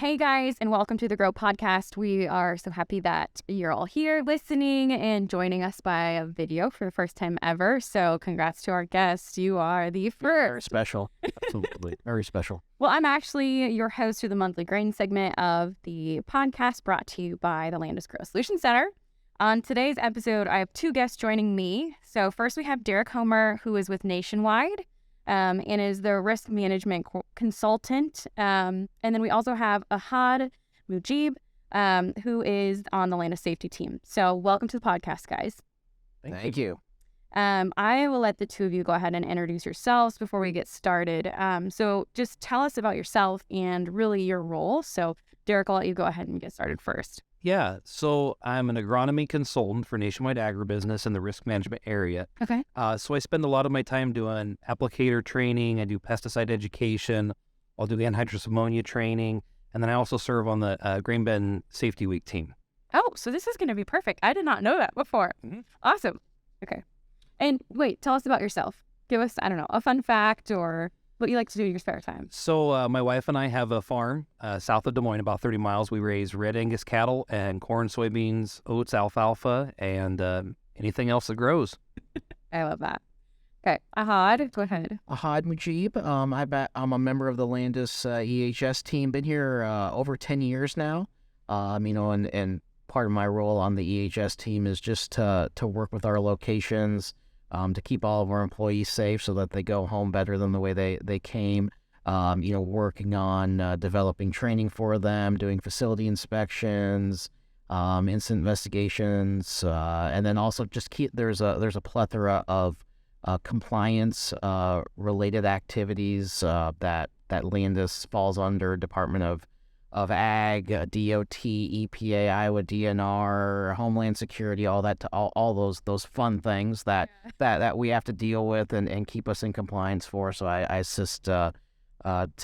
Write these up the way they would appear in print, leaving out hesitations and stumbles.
Hey guys, and welcome to the Grow Podcast. We are so happy that you're all here listening and joining us by a video for the first time ever. So congrats to our guest. You are the first. Very special. Absolutely. Very special. Well, I'm Ashley, your host for the monthly grain segment of the podcast brought to you by the Landus Grow Solutions Center. On today's episode, I have two guests joining me. So first we have Derek Hommer, who is with Nationwide. And is the risk management consultant. And then we also have Ahad Mujeeb, who is on the Landus safety team. So welcome to the podcast, guys. Thank you. I will let the two of you go ahead and introduce yourselves before we get started. So just tell us about yourself and really your role. So Derek, I'll let you go ahead and get started first. Yeah, so I'm an agronomy consultant for Nationwide Agribusiness in the risk management area. Okay. So I spend a lot of my time doing applicator training. I do pesticide education. I'll do anhydrous ammonia training. And then I also serve on the Grain Bin Safety Week team. Oh, so this is going to be perfect. I did not know that before. Mm-hmm. Awesome. Okay. And wait, tell us about yourself. Give us, I don't know, a fun fact or what you like to do in your spare time. So my wife and I have a farm south of Des Moines, about 30 miles. We raise red Angus cattle and corn, soybeans, oats, alfalfa, and anything else that grows. I love that. Okay, Ahad, go ahead. Ahad Mujeeb. I'm a member of the Landus EHS team. Been here over 10 years now. And part of my role on the EHS team is just to work with our locations, to keep all of our employees safe so that they go home better than the way they came. Working on developing training for them, doing facility inspections, incident investigations, and then also just there's a plethora of compliance related activities that Landus falls under Department of Ag, DOT, EPA, Iowa DNR, Homeland Security, all that, all those fun things that we have to deal with and keep us in compliance for. So I assist to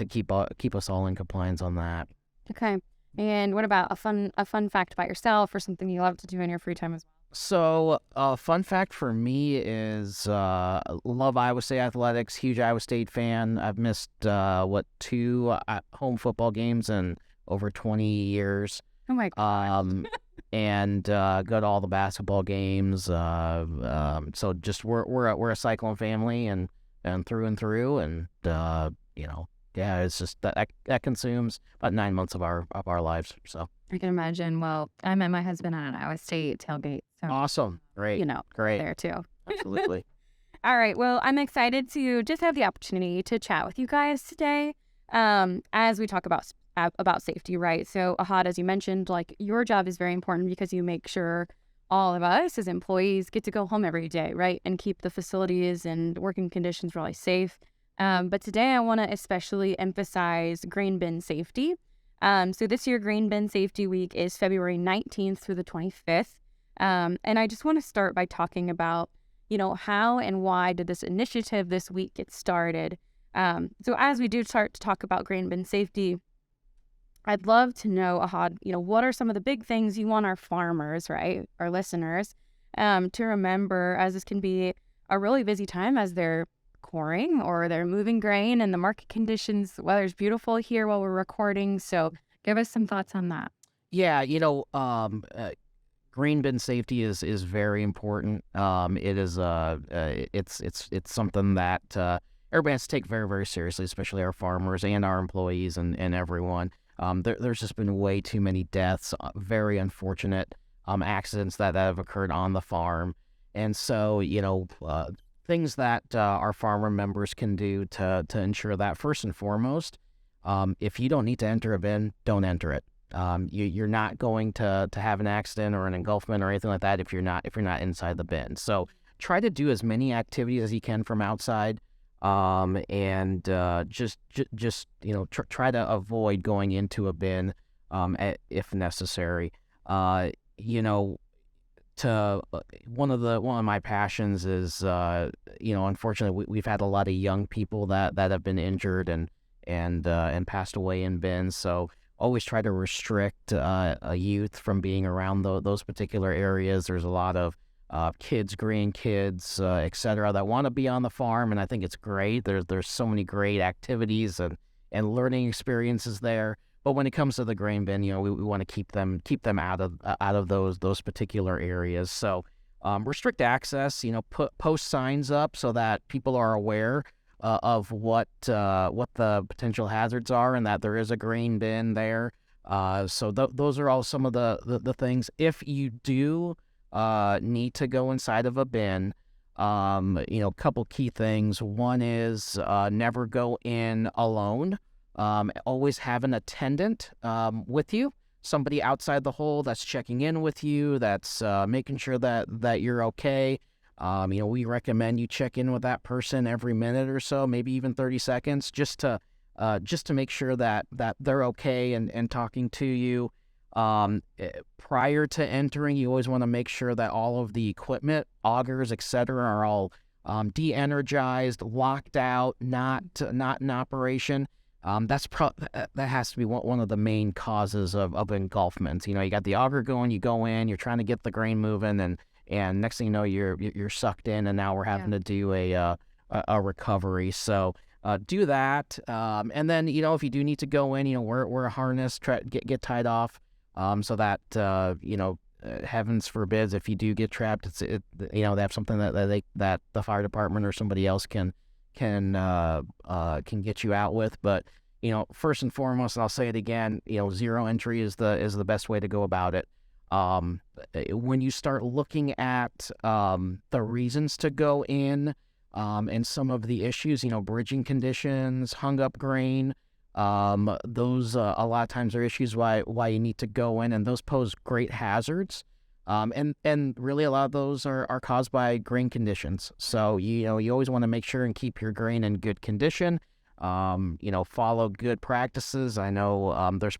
keep us all in compliance on that. Okay. And what about a fun fact about yourself or something you love to do in your free time as well? So a fun fact for me is love Iowa State athletics, huge Iowa State fan. I've missed 2 home football games and over 20 years. Oh my God. And go to all the basketball games. So just we're a Cyclone family and through and through, and it's just that consumes about 9 months of our lives. So I can imagine. Well, I met my husband at an Iowa State tailgate. So awesome, great, great there too. Absolutely. All right. Well, I'm excited to just have the opportunity to chat with you guys today, as we talk about safety, right? So Ahad, as you mentioned, like your job is very important because you make sure all of us as employees get to go home every day, right? And keep the facilities and working conditions really safe. But today I want to especially emphasize grain bin safety. So this year, Grain Bin Safety Week is February 19th through the 25th. And I just want to start by talking about, how and why did this initiative this week get started? So as we do start to talk about grain bin safety, I'd love to know, Ahad, what are some of the big things you want our farmers, right, our listeners, to remember, as this can be a really busy time as they're coring or they're moving grain and the market conditions, the weather's beautiful here while we're recording. So give us some thoughts on that. Yeah, grain bin safety is very important. It is it's something that everybody has to take very, very seriously, especially our farmers and our employees and everyone. There's just been way too many deaths, very unfortunate accidents that have occurred on the farm. And so, things that our farmer members can do to ensure that, first and foremost, if you don't need to enter a bin, don't enter it. You're not going to have an accident or an engulfment or anything like that if you're not inside the bin. So try to do as many activities as you can from outside. And try to avoid going into a bin, if necessary. One of my passions is, unfortunately we've had a lot of young people that have been injured and passed away in bins. So always try to restrict a youth from being around those particular areas. There's a lot of kids, grandkids, etc., that want to be on the farm, and I think it's great. There's so many great activities and learning experiences there. But when it comes to the grain bin, we want to keep them out of those particular areas. So restrict access. Post signs up so that people are aware of what the potential hazards are and that there is a grain bin there. So those are all some of the things. If you do need to go inside of a bin, couple key things. One is never go in alone. Always have an attendant with you, somebody outside the hole that's checking in with you, that's making sure that you're okay. We recommend you check in with that person every minute or so, maybe even 30 seconds, just to make sure that they're okay and talking to you. Prior to entering, you always want to make sure that all of the equipment, augers, etc., are all de-energized, locked out, not in operation. That has to be one of the main causes of engulfment. You got the auger going, you go in, you're trying to get the grain moving, and next thing you know, you're sucked in, and now we're having to do a recovery. So do that, and then if you do need to go in, wear a harness, get tied off, so that heavens forbids, if you do get trapped, they have something that the fire department or somebody else can get you out with. But first and foremost, and I'll say it again, zero entry is the best way to go about it. When you start looking at the reasons to go in, and some of the issues, bridging conditions, hung up grain, those a lot of times are issues why you need to go in, and those pose great hazards. And really a lot of those are caused by grain conditions. So, you always want to make sure and keep your grain in good condition. Follow good practices. I know there's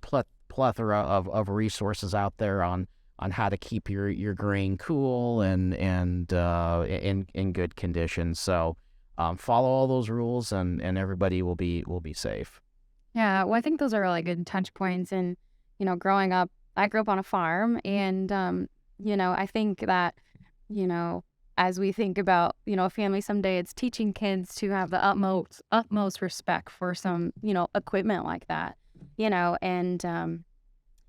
plethora of resources out there on how to keep your grain cool and in good condition. So follow all those rules, and everybody will be safe. Yeah, well, I think those are really good touch points. And, growing up, I grew up on a farm, and, I think that, as we think about, a family someday, it's teaching kids to have the utmost respect for some, equipment like that, and,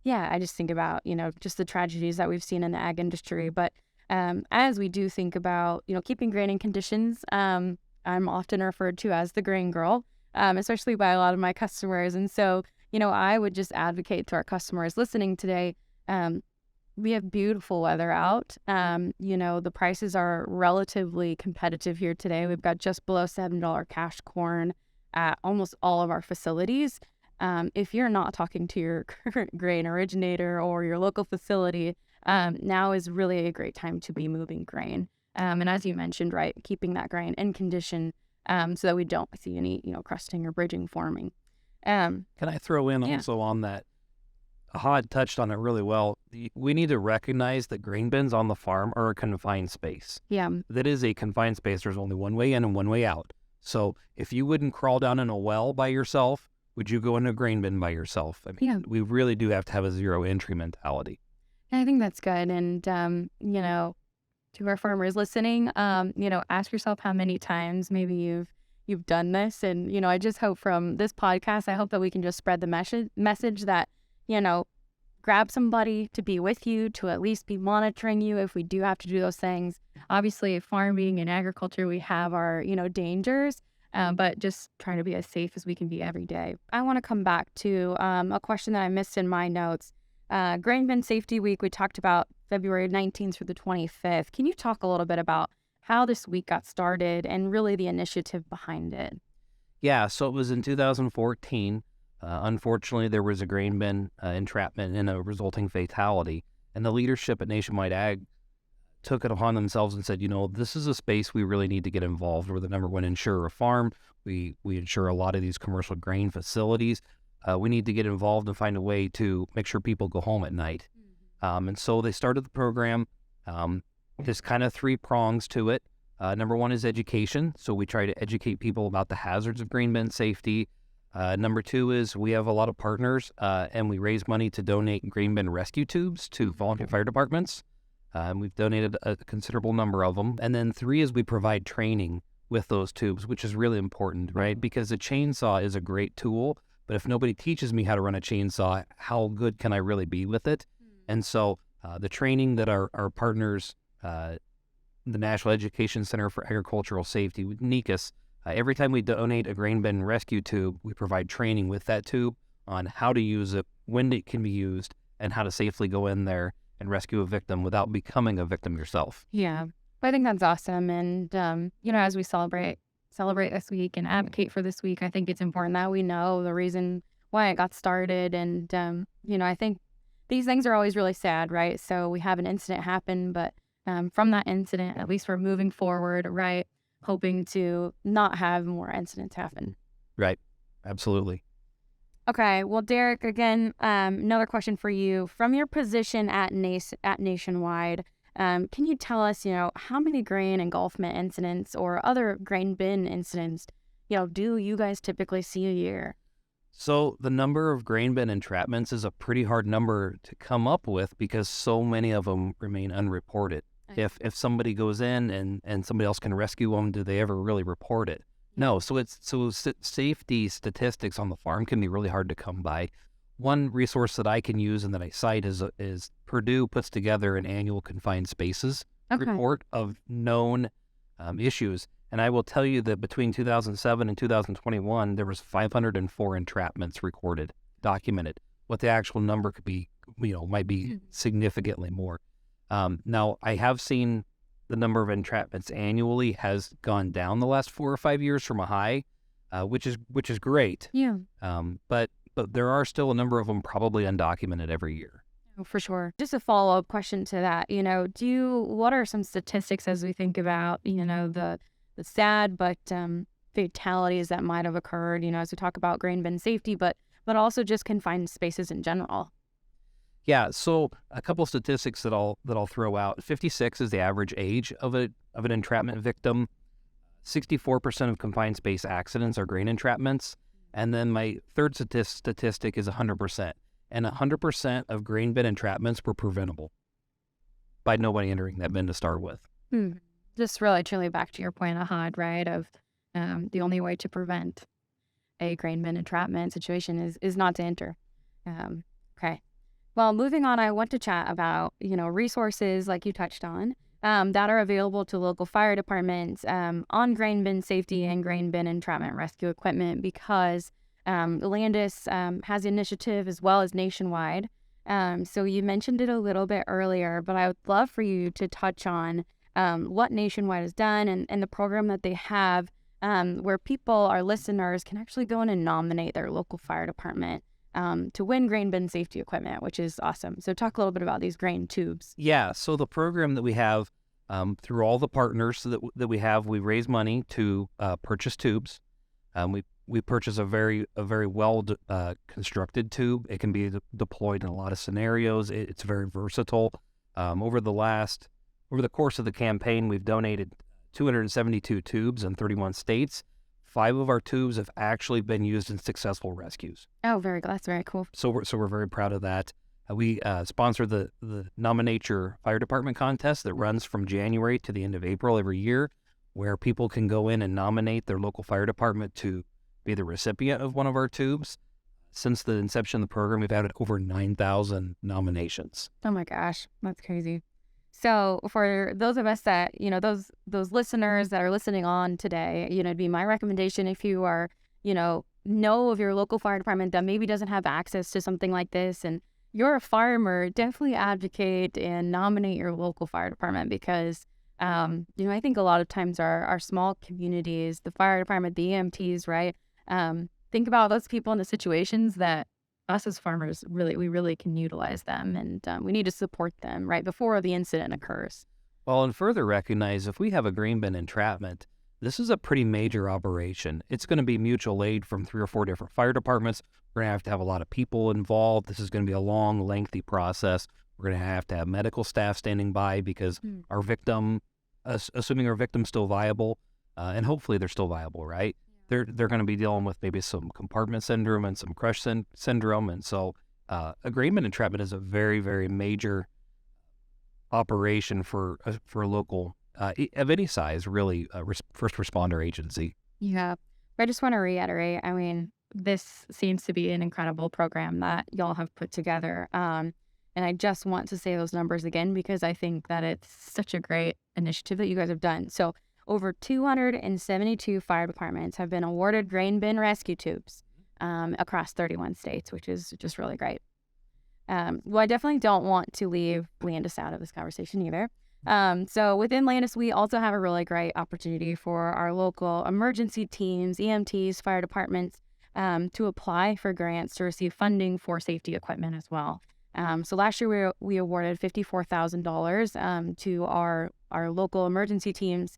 I just think about, just the tragedies that we've seen in the ag industry. But as we do think about, keeping grain in conditions, I'm often referred to as the grain girl, especially by a lot of my customers. And so, I would just advocate to our customers listening today, we have beautiful weather out. The prices are relatively competitive here today. We've got just below $7 cash corn at almost all of our facilities. If you're not talking to your current grain originator or your local facility, now is really a great time to be moving grain. And as you mentioned, right, keeping that grain in condition so that we don't see any, crusting or bridging forming. Can I throw in also on that? Ahad touched on it really well. We need to recognize that grain bins on the farm are a confined space. Yeah. That is a confined space. There's only one way in and one way out. So if you wouldn't crawl down in a well by yourself, would you go in a grain bin by yourself? I mean, we really do have to have a zero entry mentality. I think that's good. And, to our farmers listening, ask yourself how many times maybe you've done this. And, I just hope from this podcast, I hope that we can just spread the message that, grab somebody to be with you, to at least be monitoring you if we do have to do those things. Obviously, farming and agriculture, we have our, dangers, but just trying to be as safe as we can be every day. I want to come back to a question that I missed in my notes. Grain Bin Safety Week, we talked about February 19th through the 25th. Can you talk a little bit about how this week got started and really the initiative behind it? Yeah, so it was in 2014. Unfortunately, there was a grain bin entrapment and a resulting fatality. And the leadership at Nationwide Ag took it upon themselves and said, this is a space we really need to get involved. We're the number one insurer of farm. We insure a lot of these commercial grain facilities. We need to get involved and find a way to make sure people go home at night. And so they started the program. There's kind of three prongs to it. Number one is education. So we try to educate people about the hazards of grain bin safety. Number two is we have a lot of partners, and we raise money to donate grain bin rescue tubes to volunteer fire departments. We've donated a considerable number of them. And then three is we provide training with those tubes, which is really important, right? Because a chainsaw is a great tool, But if nobody teaches me how to run a chainsaw, how good can I really be with it? And so the training that our partners, the National Education Center for Agricultural Safety, with NECAS, every time we donate a grain bin rescue tube, we provide training with that tube on how to use it, when it can be used, and how to safely go in there and rescue a victim without becoming a victim yourself. Yeah, I think that's awesome. And, as we celebrate this week and advocate for this week, I think it's important that we know the reason why it got started. And, I think these things are always really sad, right? So we have an incident happen, but from that incident, at least we're moving forward, right? Hoping to not have more incidents happen. Right. Absolutely. Okay. Well, Derek, again, another question for you. From your position at Nationwide, can you tell us, how many grain engulfment incidents or other grain bin incidents, do you guys typically see a year? So the number of grain bin entrapments is a pretty hard number to come up with because so many of them remain unreported. If somebody goes in and somebody else can rescue them, do they ever really report it? No. So safety statistics on the farm can be really hard to come by. One resource that I can use and that I cite is Purdue puts together an annual confined spaces report of known issues. And I will tell you that between 2007 and 2021, there was 504 entrapments recorded, documented. What the actual number could be, might be significantly more. Now, I have seen the number of entrapments annually has gone down the last 4 or 5 years from a high, which is great. Yeah. But there are still a number of them probably undocumented every year. Oh, for sure. Just a follow-up question to that, what are some statistics as we think about, the sad but fatalities that might have occurred, as we talk about grain bin safety, but also just confined spaces in general? Yeah, so a couple of statistics that I'll throw out. 56 is the average age of an entrapment victim. 64% of confined space accidents are grain entrapments. And then my third statistic is 100%. And 100% of grain bin entrapments were preventable by nobody entering that bin to start with. Just really truly back to your point, Ahad, right, of the only way to prevent a grain bin entrapment situation is not to enter. Okay. Well, moving on, I want to chat about, resources like you touched on that are available to local fire departments on grain bin safety and grain bin entrapment rescue equipment because Landus has the initiative as well as Nationwide. So you mentioned it a little bit earlier, but I would love for you to touch on what Nationwide has done and the program that they have where people, our listeners, can actually go in and nominate their local fire department to win grain bin safety equipment, which is awesome. So talk a little bit about these grain tubes. Yeah, so the program that we have through all the partners that we have, we raise money to purchase tubes. We purchase a very well constructed tube. It can be deployed in a lot of scenarios. It's very versatile. Over the course of the campaign, we've donated 272 tubes in 31 states. 5 of our tubes have actually been used in successful rescues. Oh, that's very cool. So we're very proud of that. We sponsor the Nominate Your Fire Department contest that runs from January to the end of April every year, where people can go in and nominate their local fire department to be the recipient of one of our tubes. Since the inception of the program, we've had over 9,000 nominations. Oh my gosh, that's crazy. So for those of us that, those listeners that are listening on today, it'd be my recommendation if you are, know of your local fire department that maybe doesn't have access to something like this and you're a farmer, definitely advocate and nominate your local fire department because, I think a lot of times our small communities, the fire department, the EMTs, right? Think about those people in the situations that us as farmers, we really can utilize them and we need to support them right before the incident occurs. Well, and further recognize if we have a grain bin entrapment, this is a pretty major operation. It's going to be mutual aid from 3 or 4 different fire departments. We're going to have a lot of people involved. This is going to be a long, lengthy process. We're going to have medical staff standing by because our victim, assuming our victim's still viable, and hopefully they're still viable, right? They're going to be dealing with maybe some compartment syndrome and some crush syndrome. And so a grain bin entrapment is a very, very major operation for a local, of any size, really, first responder agency. Yeah. I just want to reiterate, this seems to be an incredible program that y'all have put together. And I just want to say those numbers again because I think that it's such a great initiative that you guys have done. So over 272 fire departments have been awarded grain bin rescue tubes across 31 states, which is just really great. Well, I definitely don't want to leave Landus out of this conversation either. So within Landus, we also have a really great opportunity for our local emergency teams, EMTs, fire departments, to apply for grants to receive funding for safety equipment as well. So last year we awarded $54,000 to our local emergency teams.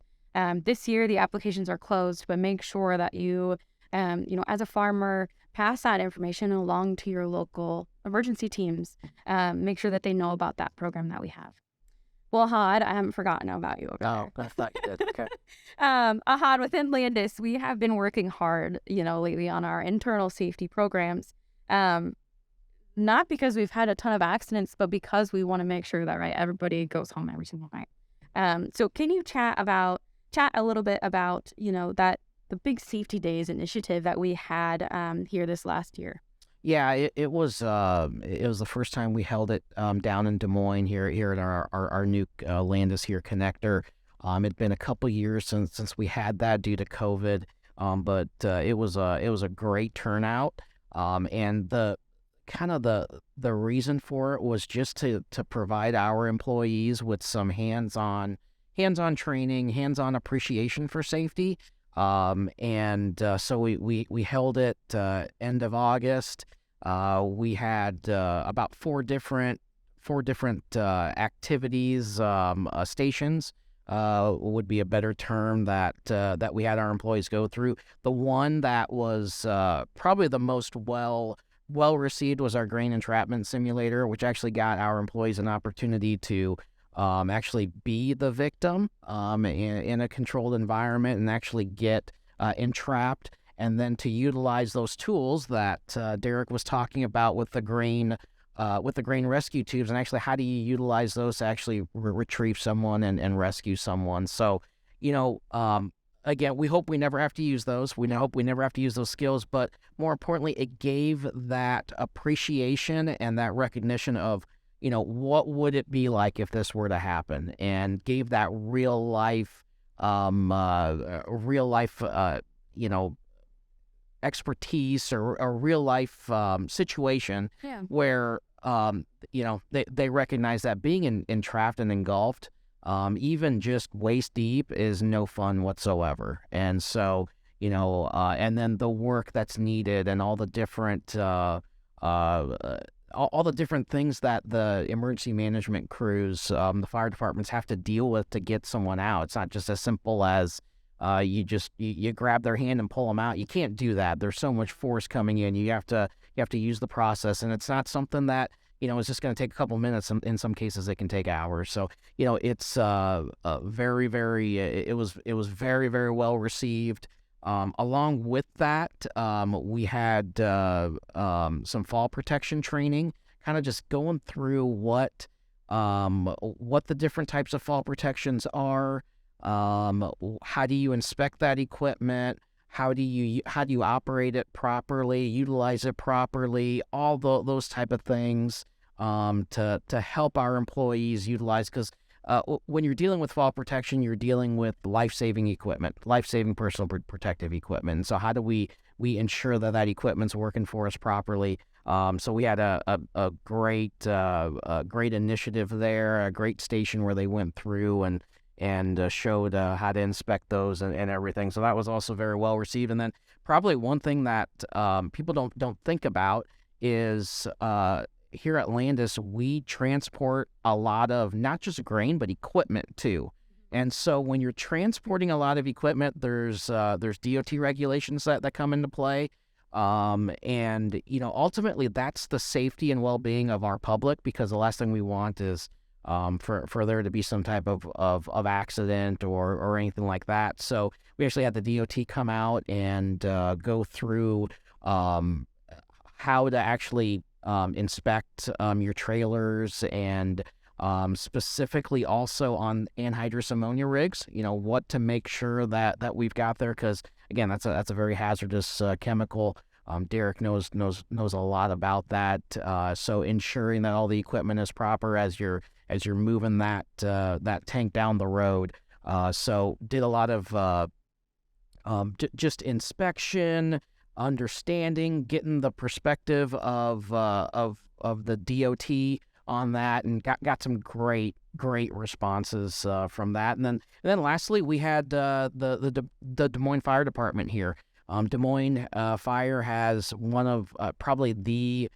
This year the applications are closed, but make sure that you as a farmer, pass that information along to your local emergency teams. Make sure that they know about that program that we have. Well, Ahad, I haven't forgotten about you over Oh, I thought you did. Okay. Ahad, within Landus, we have been working hard, lately on our internal safety programs. Not because we've had a ton of accidents, but because we want to make sure that, right, everybody goes home every single night. So can you chat a little bit about, that the Big Safety Days initiative that we had here this last year? Yeah, it was the first time we held it down in Des Moines here at our new Landus here connector. It'd been a couple years since we had that due to COVID, but it was a great turnout, and the reason for it was just to provide our employees with some hands-on training, hands-on appreciation for safety. So we held it end of August. We had about four different activities, stations would be a better term that we had our employees go through. The one that was probably the most well received was our grain entrapment simulator, which actually got our employees an opportunity to actually be the victim in a controlled environment and actually get entrapped, and then to utilize those tools that Derek was talking about with the grain rescue tubes, and actually how do you utilize those to actually retrieve someone and rescue someone. So, again, we hope we never have to use those. We hope we never have to use those skills, but more importantly, it gave that appreciation and that recognition of, what would it be like if this were to happen, and gave that real life, expertise or a real life situation where, they recognize that being entrapped and engulfed, even just waist deep, is no fun whatsoever. And so, and then the work that's needed and all the different, all the different things that the emergency management crews, the fire departments have to deal with to get someone out. It's not just as simple as you grab their hand and pull them out. You can't do that. There's so much force coming in. You have to use the process, and it's not something that is just going to take a couple minutes. In some cases, it can take hours. So it's very, very. It was very, very well received. Along with that, we had some fall protection training, kind of just going through what the different types of fall protections are. How do you inspect that equipment? How do you operate it properly, utilize it properly? All those type of things to help our employees utilize, because when you're dealing with fall protection, you're dealing with life-saving equipment, life-saving personal protective equipment. And so how do we ensure that equipment's working for us properly? So we had a great initiative there, a great station where they went through and showed how to inspect those and everything. So that was also very well received. And then probably one thing that people don't think about is here at Landus, we transport a lot of not just grain, but equipment too. And so when you're transporting a lot of equipment, there's DOT regulations that come into play. And ultimately that's the safety and well-being of our public, because the last thing we want is for there to be some type of accident or anything like that. So we actually had the DOT come out and go through how to actually inspect your trailers, and specifically also on anhydrous ammonia rigs, what to make sure that we've got there, because again, that's a very hazardous chemical. Derek knows a lot about that. So ensuring that all the equipment is proper as you're moving that tank down the road. So did a lot of just inspection, understanding, getting the perspective of the DOT on that, and got some great responses from that. And then lastly, we had the Des Moines Fire Department here. Des Moines Fire has one of probably the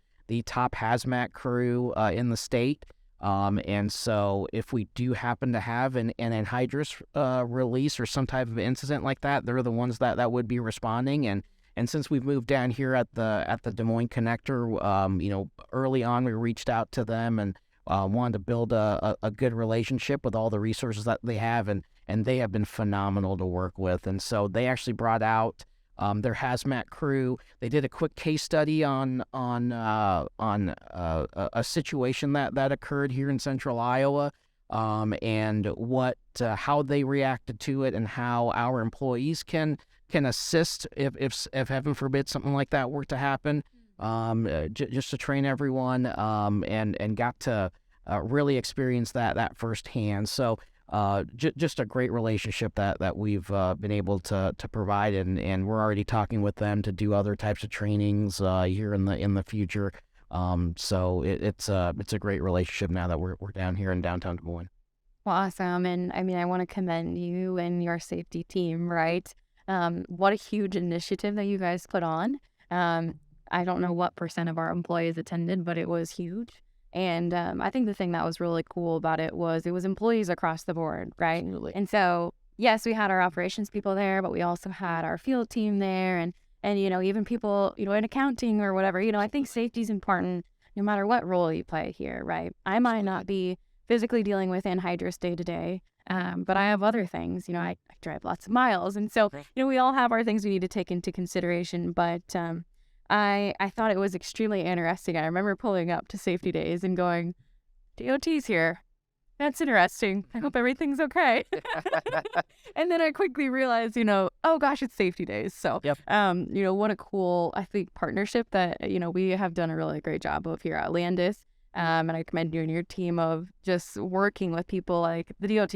top hazmat crew in the state. And so if we do happen to have an anhydrous release or some type of incident like that, they're the ones that would be responding. And since we've moved down here at the Des Moines connector, early on we reached out to them and wanted to build a good relationship with all the resources that they have, and they have been phenomenal to work with. And so they actually brought out their hazmat crew. They did a quick case study on a situation that occurred here in central Iowa, and how they reacted to it, and how our employees can assist if heaven forbid something like that were to happen. Just to train everyone, and got to really experience that firsthand. So just a great relationship that we've been able to provide, and we're already talking with them to do other types of trainings here in the future. So it's a great relationship now that we're down here in downtown Des Moines. Awesome. And I mean, I want to commend you and your safety team, right? What a huge initiative that you guys put on. I don't know what % of our employees attended, but it was huge. And I think the thing that was really cool about it was employees across the board, right? Absolutely. And so, yes, we had our operations people there, but we also had our field team there, and even people, in accounting or whatever. I think safety is important no matter what role you play here, right? I might not be physically dealing with anhydrous day to day, but I have other things. I drive lots of miles, and so we all have our things we need to take into consideration. But I thought it was extremely interesting. I remember pulling up to safety days and going, DOT's here. That's interesting. I hope everything's okay. And then I quickly realized, oh gosh, it's safety days. So, yep. What a cool, I think, partnership that, we have done a really great job of here at Landus. And I commend you and your team of just working with people like the DOT,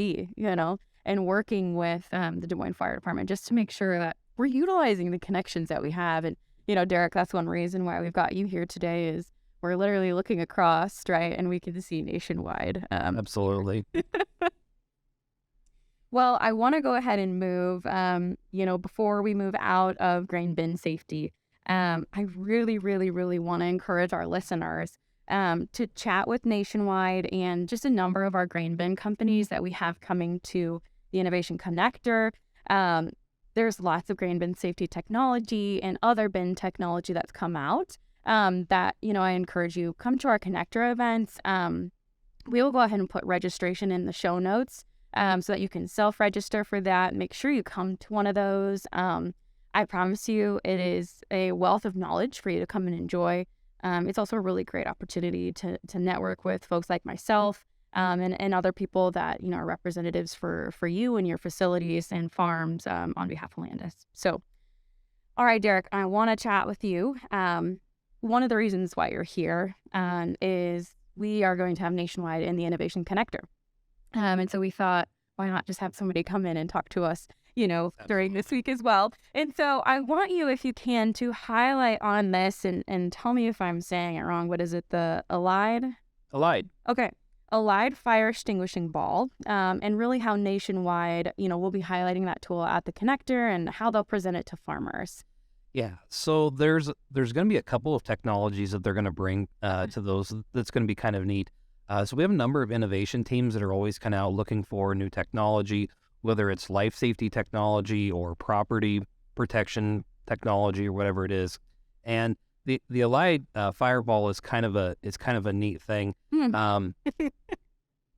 and working with the Des Moines Fire Department just to make sure that we're utilizing the connections that we have. And, Derek, that's one reason why we've got you here today is we're literally looking across, right? And we can see nationwide. Absolutely. Well, I want to go ahead and move, before we move out of grain bin safety, I really, really, really want to encourage our listeners to chat with Nationwide and just a number of our grain bin companies that we have coming to the Innovation Connector. There's lots of grain bin safety technology and other bin technology that's come out that, I encourage you, come to our connector events. We will go ahead and put registration in the show notes so that you can self-register for that. Make sure you come to one of those. I promise you it is a wealth of knowledge for you to come and enjoy. It's also a really great opportunity to network with folks like myself and other people that, are representatives for you and your facilities and farms on behalf of Landus. So, all right, Derek, I want to chat with you. One of the reasons why you're here is we are going to have Nationwide in the Innovation Connector. And so we thought, why not just have somebody come in and talk to us, during this week as well. And so I want you, if you can, to highlight on this and tell me if I'm saying it wrong. What is it? The Ahad? Ahad. Okay. Ahad Fire Extinguishing Ball, and really how Nationwide, we'll be highlighting that tool at the connector and how they'll present it to farmers. Yeah, so there's going to be a couple of technologies that they're going to bring to those that's going to be kind of neat. So we have a number of innovation teams that are always kind of out looking for new technology, whether it's life safety technology or property protection technology or whatever it is. And the Ahad Fireball is kind of a neat thing.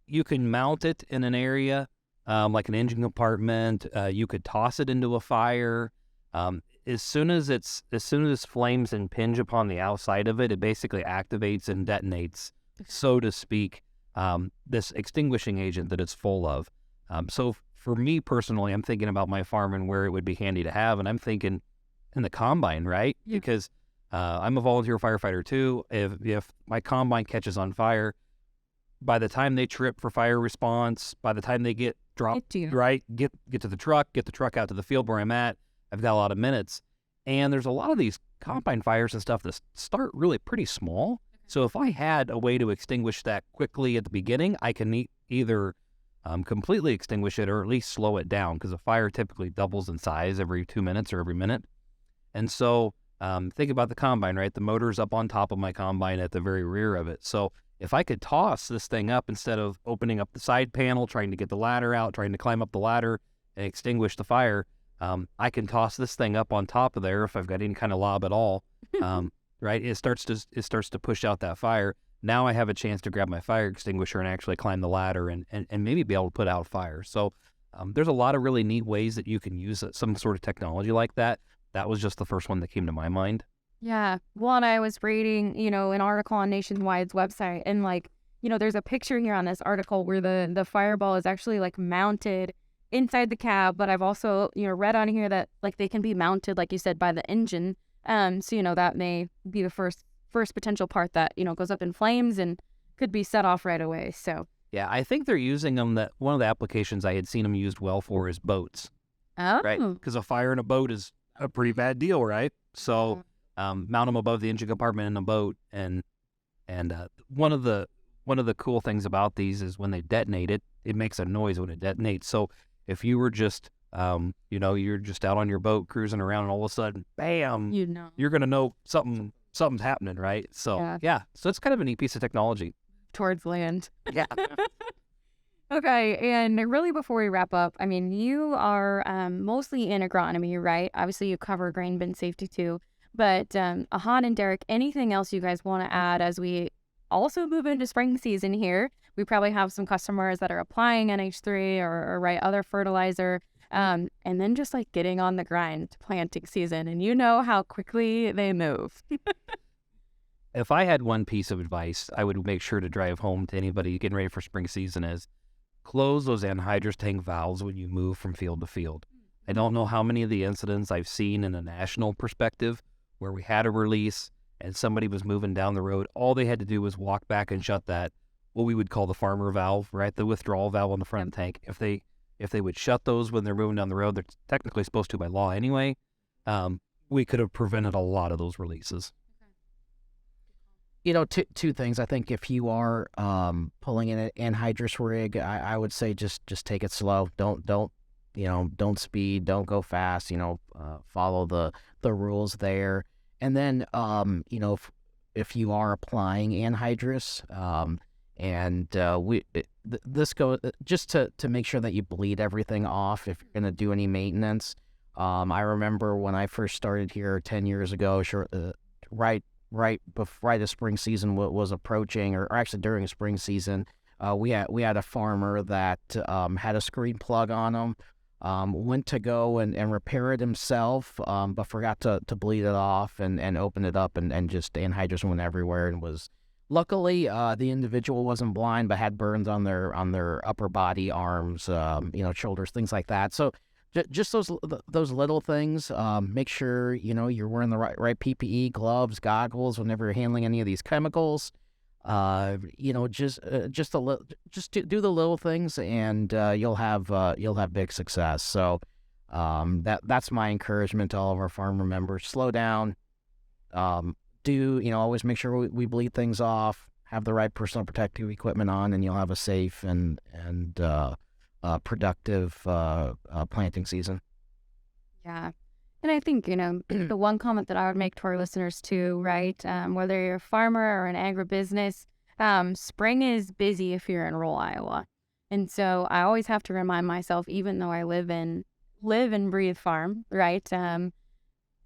You can mount it in an area like an engine compartment. You could toss it into a fire. As soon as flames impinge upon the outside of it, it basically activates and detonates, so to speak, this extinguishing agent that it's full of. So for me personally, I'm thinking about my farm and where it would be handy to have, and I'm thinking in the combine, right? Yeah. Because I'm a volunteer firefighter too. If my combine catches on fire, by the time they trip for fire response, by the time they get dropped, get to the truck out to the field where I'm at, I've got a lot of minutes. And there's a lot of these combine fires and stuff that start really pretty small. So if I had a way to extinguish that quickly at the beginning, I can either completely extinguish it or at least slow it down, because a fire typically doubles in size every 2 minutes or every minute. And so think about the combine, right? The motor's up on top of my combine at the very rear of it. So if I could toss this thing up instead of opening up the side panel, trying to get the ladder out, trying to climb up the ladder and extinguish the fire, I can toss this thing up on top of there if I've got any kind of lob at all. Right? It starts to push out that fire. Now I have a chance to grab my fire extinguisher and actually climb the ladder and maybe be able to put out fire. So there's a lot of really neat ways that you can use some sort of technology like that. That was just the first one that came to my mind. Yeah. One, I was reading, an article on Nationwide's website, and there's a picture here on this article where the fireball is actually mounted inside the cab, but I've also, read on here that they can be mounted, like you said, by the engine. So, that may be the first potential part that, goes up in flames and could be set off right away. So yeah, I think they're using them. That one of the applications I had seen them used well for is boats. Oh. Right. Because a fire in a boat is a pretty bad deal, right? So mount them above the engine compartment in a boat, and one of the cool things about these is when they detonate it makes a noise when it detonates. So if you were just you're just out on your boat cruising around, and all of a sudden, bam, you're gonna know something's happening, right? So yeah, so it's kind of a neat piece of technology towards land. Yeah. Okay, and really before we wrap up, I mean, you are mostly in agronomy, right? Obviously, you cover grain bin safety too. But Ahad and Derek, anything else you guys want to add as we also move into spring season here? We probably have some customers that are applying NH3 or other fertilizer, and then just getting on the grind to planting season, and how quickly they move. If I had one piece of advice, I would make sure to drive home to anybody getting ready for spring season is close those anhydrous tank valves when you move from field to field. I don't know how many of the incidents I've seen in a national perspective where we had a release and somebody was moving down the road. All they had to do was walk back and shut that, what we would call the farmer valve, right? The withdrawal valve on the front of the tank. If they would shut those when they're moving down the road, they're technically supposed to by law anyway, we could have prevented a lot of those releases. Two things. I think if you are pulling in an anhydrous rig, I would say just take it slow. Don't speed, don't go fast, follow the rules there. And then, if you are applying anhydrous, this goes just to make sure that you bleed everything off if you're going to do any maintenance. I remember when I first started here 10 years ago, right as spring season was approaching, or actually during spring season, we had a farmer that had a screen plug on him. Went to go and repair it himself, but forgot to bleed it off and open it up, and just anhydrous went everywhere, and was luckily the individual wasn't blind but had burns on their upper body, arms, shoulders, things like that. So just those little things. Make sure you're wearing the right PPE, gloves, goggles whenever you're handling any of these chemicals. Just do the little things, and you'll have big success. So that's my encouragement to all of our farmer members. Slow down. Always make sure we bleed things off. Have the right personal protective equipment on, and you'll have a safe and productive planting season. Yeah. And I think, the one comment that I would make to our listeners too, right? Whether you're a farmer or an agribusiness, spring is busy if you're in rural Iowa. And so I always have to remind myself, even though I live and breathe farm, right?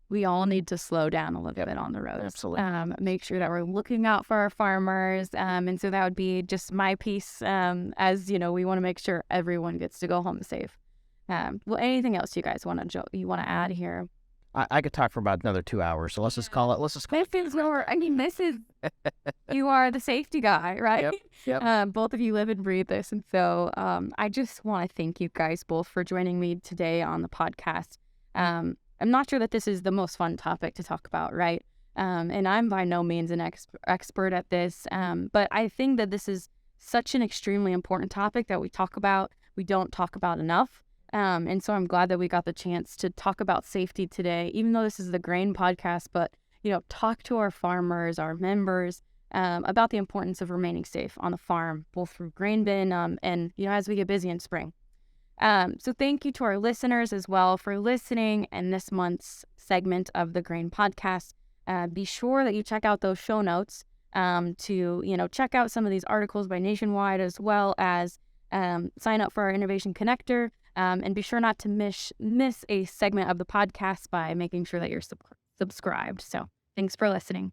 We all need to slow down a little bit on the roads. Absolutely. Make sure that we're looking out for our farmers. And so that would be just my piece, as, we want to make sure everyone gets to go home safe. Well, anything else you guys want to add here? I could talk for about another 2 hours, so let's just call it. This is you are the safety guy, right? Yep. Both of you live and breathe this, and so I just want to thank you guys both for joining me today on the podcast. I'm not sure that this is the most fun topic to talk about, right? And I'm by no means an expert at this, but I think that this is such an extremely important topic that we don't talk about enough. And so I'm glad that we got the chance to talk about safety today, even though this is the grain podcast, but, talk to our farmers, our members, about the importance of remaining safe on the farm, both through grain bin, and, as we get busy in spring. So thank you to our listeners as well for listening in this month's segment of the Grain Podcast. Be sure that you check out those show notes to, check out some of these articles by Nationwide, as well as sign up for our Innovation Connector, and be sure not to miss a segment of the podcast by making sure that you're subscribed. So thanks for listening.